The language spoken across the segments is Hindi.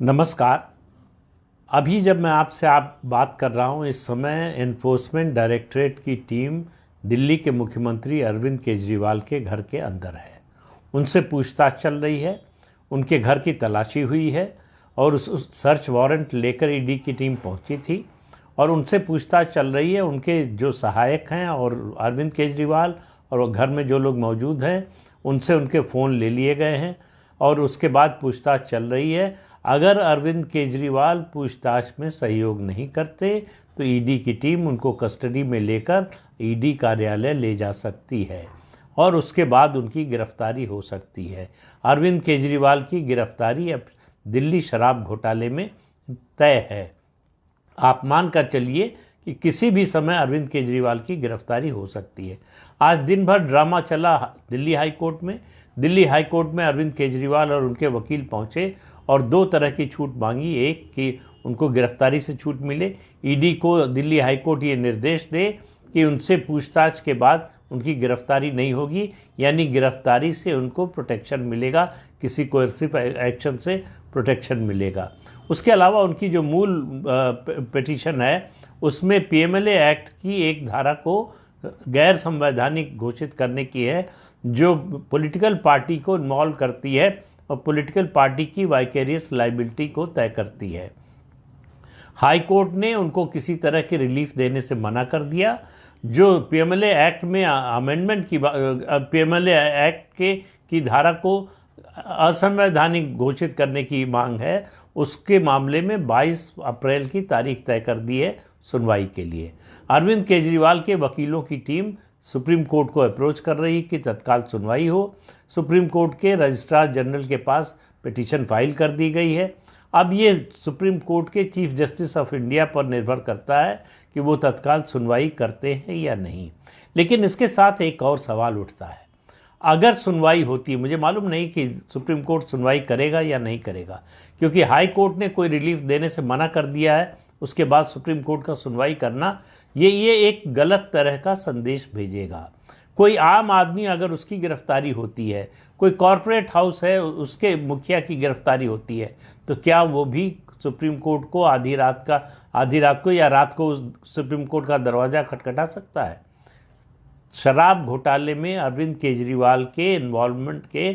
नमस्कार। अभी जब मैं आपसे बात कर रहा हूँ, इस समय एनफोर्समेंट डायरेक्टरेट की टीम दिल्ली के मुख्यमंत्री अरविंद केजरीवाल के घर के अंदर है। उनसे पूछताछ चल रही है, उनके घर की तलाशी हुई है और उस सर्च वारंट लेकर ईडी की टीम पहुंची थी और उनसे पूछताछ चल रही है। उनके जो सहायक हैं और अरविंद केजरीवाल और घर में जो लोग मौजूद हैं उनसे उनके फ़ोन ले लिए गए हैं और उसके बाद पूछताछ चल रही है। अगर अरविंद केजरीवाल पूछताछ में सहयोग नहीं करते तो ईडी की टीम उनको कस्टडी में लेकर ईडी कार्यालय ले जा सकती है और उसके बाद उनकी गिरफ्तारी हो सकती है। अरविंद केजरीवाल की गिरफ्तारी अब दिल्ली शराब घोटाले में तय है। आप मान कर चलिए कि किसी भी समय अरविंद केजरीवाल की गिरफ्तारी हो सकती है। आज दिन भर ड्रामा चला दिल्ली हाई कोर्ट में। दिल्ली हाई कोर्ट में अरविंद केजरीवाल और उनके वकील पहुंचे और दो तरह की छूट मांगी। एक कि उनको गिरफ्तारी से छूट मिले, ईडी को दिल्ली हाई कोर्ट ये निर्देश दे कि उनसे पूछताछ के बाद उनकी गिरफ्तारी नहीं होगी, यानी गिरफ्तारी से उनको प्रोटेक्शन मिलेगा, किसी कोर्सिव एक्शन से प्रोटेक्शन मिलेगा। उसके अलावा उनकी जो मूल पिटीशन है उसमें पीएमएलए एक्ट की एक धारा को गैर संवैधानिक घोषित करने की है, जो पॉलिटिकल पार्टी को इन्वॉल्व करती है और पॉलिटिकल पार्टी की वाइकेरियस लाइबिलिटी को तय करती है। हाई कोर्ट ने उनको किसी तरह की रिलीफ देने से मना कर दिया। जो पीएमएलए एक्ट में अमेंडमेंट की पीएमएलए एक्ट की धारा को असंवैधानिक घोषित करने की मांग है, उसके मामले में 22 अप्रैल की तारीख तय कर दी है सुनवाई के लिए। अरविंद केजरीवाल के वकीलों की टीम सुप्रीम कोर्ट को अप्रोच कर रही कि तत्काल सुनवाई हो। सुप्रीम कोर्ट के रजिस्ट्रार जनरल के पास पिटीशन फाइल कर दी गई है। अब ये सुप्रीम कोर्ट के चीफ जस्टिस ऑफ इंडिया पर निर्भर करता है कि वो तत्काल सुनवाई करते हैं या नहीं। लेकिन इसके साथ एक और सवाल उठता है, अगर सुनवाई होती है, मुझे मालूम नहीं कि सुप्रीम कोर्ट सुनवाई करेगा या नहीं करेगा, क्योंकि हाई कोर्ट ने कोई रिलीफ देने से मना कर दिया है, उसके बाद सुप्रीम कोर्ट का सुनवाई करना ये एक गलत तरह का संदेश भेजेगा। कोई आम आदमी अगर उसकी गिरफ्तारी होती है, कोई कॉरपोरेट हाउस है उसके मुखिया की गिरफ्तारी होती है, तो क्या वो भी सुप्रीम कोर्ट को आधी रात को या रात को सुप्रीम कोर्ट का दरवाज़ा खटखटा सकता है? शराब घोटाले में अरविंद केजरीवाल के इन्वॉल्वमेंट के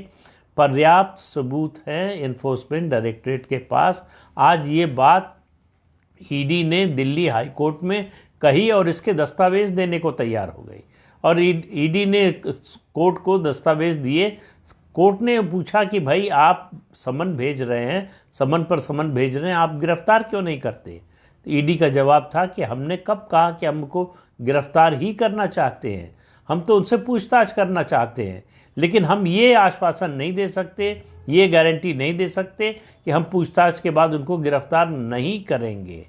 पर्याप्त सबूत हैं एनफोर्समेंट डायरेक्टरेट के पास। आज ये बात ईडी ने दिल्ली हाई कोर्ट में कही और इसके दस्तावेज देने को तैयार हो गई और ईडी ने कोर्ट को दस्तावेज दिए। कोर्ट ने पूछा कि भाई आप समन भेज रहे हैं, समन पर समन भेज रहे हैं, आप गिरफ्तार क्यों नहीं करते? ईडी का जवाब था कि हमने कब कहा कि हमको गिरफ्तार ही करना चाहते हैं, हम तो उनसे पूछताछ करना चाहते हैं, लेकिन हम ये आश्वासन नहीं दे सकते, ये गारंटी नहीं दे सकते कि हम पूछताछ के बाद उनको गिरफ्तार नहीं करेंगे।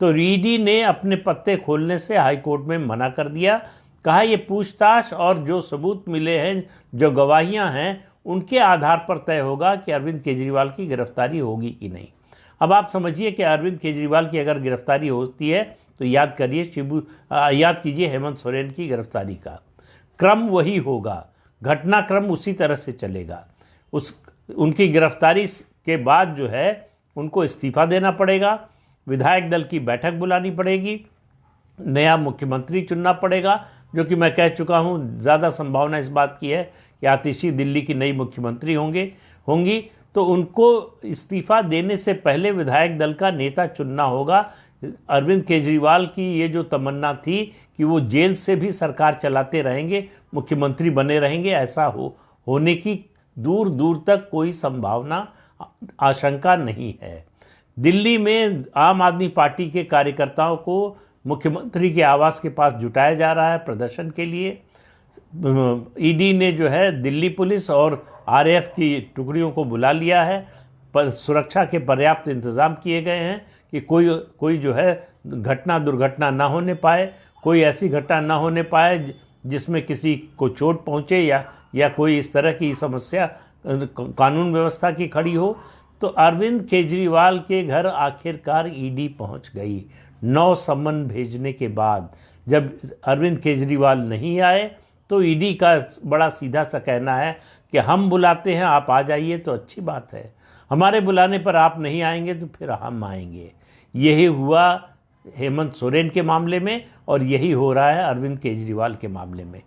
तो ईडी ने अपने पत्ते खोलने से हाई कोर्ट में मना कर दिया। कहा ये पूछताछ और जो सबूत मिले हैं, जो गवाहियां हैं, उनके आधार पर तय होगा कि अरविंद केजरीवाल की गिरफ्तारी होगी कि नहीं। अब आप समझिए कि अरविंद केजरीवाल की अगर गिरफ्तारी होती है तो याद कीजिए हेमंत सोरेन की गिरफ्तारी का क्रम वही होगा, घटनाक्रम उसी तरह से चलेगा। उनकी गिरफ्तारी के बाद जो है उनको इस्तीफा देना पड़ेगा, विधायक दल की बैठक बुलानी पड़ेगी, नया मुख्यमंत्री चुनना पड़ेगा, जो कि मैं कह चुका हूँ ज़्यादा संभावना इस बात की है कि आतिशी दिल्ली की नई मुख्यमंत्री होंगी। तो उनको इस्तीफा देने से पहले विधायक दल का नेता चुनना होगा। अरविंद केजरीवाल की ये जो तमन्ना थी कि वो जेल से भी सरकार चलाते रहेंगे, मुख्यमंत्री बने रहेंगे, ऐसा होने की दूर दूर तक कोई संभावना, आशंका नहीं है। दिल्ली में आम आदमी पार्टी के कार्यकर्ताओं को मुख्यमंत्री के आवास के पास जुटाया जा रहा है प्रदर्शन के लिए। ईडी ने जो है दिल्ली पुलिस और आरएएफ की टुकड़ियों को बुला लिया है, पर सुरक्षा के पर्याप्त इंतजाम किए गए हैं कि कोई जो है दुर्घटना ना होने पाए, कोई ऐसी घटना ना होने पाए जिसमें किसी को चोट पहुंचे या कोई इस तरह की समस्या कानून व्यवस्था की खड़ी हो। तो अरविंद केजरीवाल के घर आखिरकार ईडी पहुंच गई। 9 समन भेजने के बाद जब अरविंद केजरीवाल नहीं आए तो ईडी का बड़ा सीधा सा कहना है कि हम बुलाते हैं, आप आ जाइए तो अच्छी बात है। हमारे बुलाने पर आप नहीं आएंगे तो फिर हम आएंगे। यही हुआ हेमंत सोरेन के मामले में और यही हो रहा है अरविंद केजरीवाल के मामले में।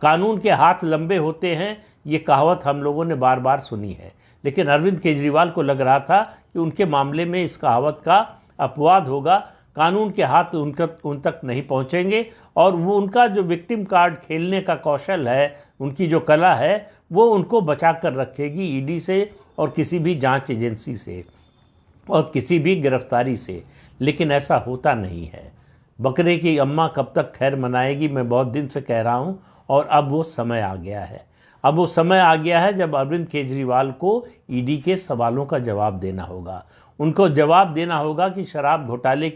कानून के हाथ लंबे होते हैं, ये कहावत हम लोगों ने बार बार सुनी है, लेकिन अरविंद केजरीवाल को लग रहा था कि उनके मामले में इस कहावत का अपवाद होगा, कानून के हाथ उन तक नहीं पहुंचेंगे और वो उनका जो विक्टिम कार्ड खेलने का कौशल है, उनकी जो कला है, वो उनको बचा कर रखेगी ईडी से और किसी भी जांच एजेंसी से और किसी भी गिरफ्तारी से। लेकिन ऐसा होता नहीं है। बकरे की अम्मा कब तक खैर मनाएगी, मैं बहुत दिन से कह रहा हूँ, और अब वो समय आ गया है। अब वो समय आ गया है जब अरविंद केजरीवाल को ईडी के सवालों का जवाब देना होगा। उनको जवाब देना होगा कि शराब घोटाले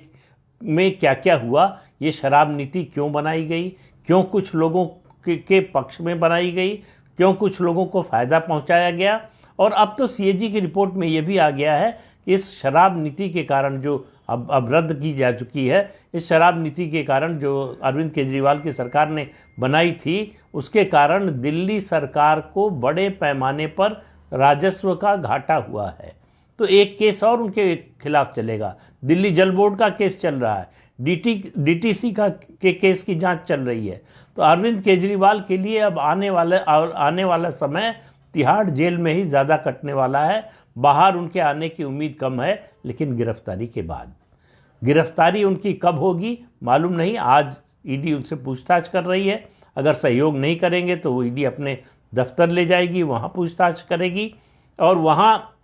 में क्या क्या हुआ, ये शराब नीति क्यों बनाई गई, क्यों कुछ लोगों के पक्ष में बनाई गई, क्यों कुछ लोगों को फ़ायदा पहुंचाया गया। और अब तो सीएजी की रिपोर्ट में ये भी आ गया है कि इस शराब नीति के कारण जो अब रद्द की जा चुकी है, इस शराब नीति के कारण जो अरविंद केजरीवाल की सरकार ने बनाई थी, उसके कारण दिल्ली सरकार को बड़े पैमाने पर राजस्व का घाटा हुआ है। तो एक केस और उनके खिलाफ चलेगा। दिल्ली जल बोर्ड का केस चल रहा है, डीटीसी के केस की जांच चल रही है। तो अरविंद केजरीवाल के लिए अब आने वाला समय तिहाड़ जेल में ही ज़्यादा कटने वाला है। बाहर उनके आने की उम्मीद कम है, लेकिन गिरफ्तारी के बाद। गिरफ्तारी उनकी कब होगी मालूम नहीं। आज ईडी उनसे पूछताछ कर रही है, अगर सहयोग नहीं करेंगे तो वो ईडी अपने दफ्तर ले जाएगी, वहाँ पूछताछ करेगी, और वहाँ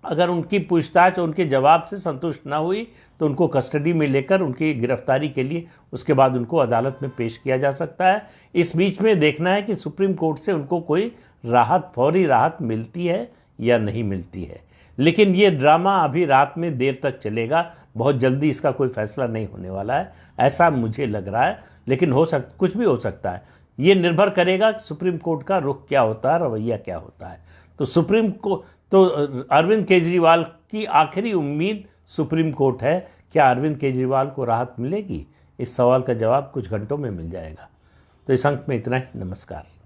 अगर उनकी पूछताछ उनके जवाब से संतुष्ट ना हुई तो उनको कस्टडी में लेकर उनकी गिरफ्तारी के लिए उसके बाद उनको अदालत में पेश किया जा सकता है। इस बीच में देखना है कि सुप्रीम कोर्ट से उनको कोई राहत, फौरी राहत मिलती है या नहीं मिलती है। लेकिन ये ड्रामा अभी रात में देर तक चलेगा, बहुत जल्दी इसका कोई फैसला नहीं होने वाला है, ऐसा मुझे लग रहा है। लेकिन कुछ भी हो सकता है। ये निर्भर करेगा कि सुप्रीम कोर्ट का रुख क्या होता है, रवैया क्या होता है। तो अरविंद केजरीवाल की आखिरी उम्मीद सुप्रीम कोर्ट है। क्या अरविंद केजरीवाल को राहत मिलेगी? इस सवाल का जवाब कुछ घंटों में मिल जाएगा। तो इस अंक में इतना ही। नमस्कार।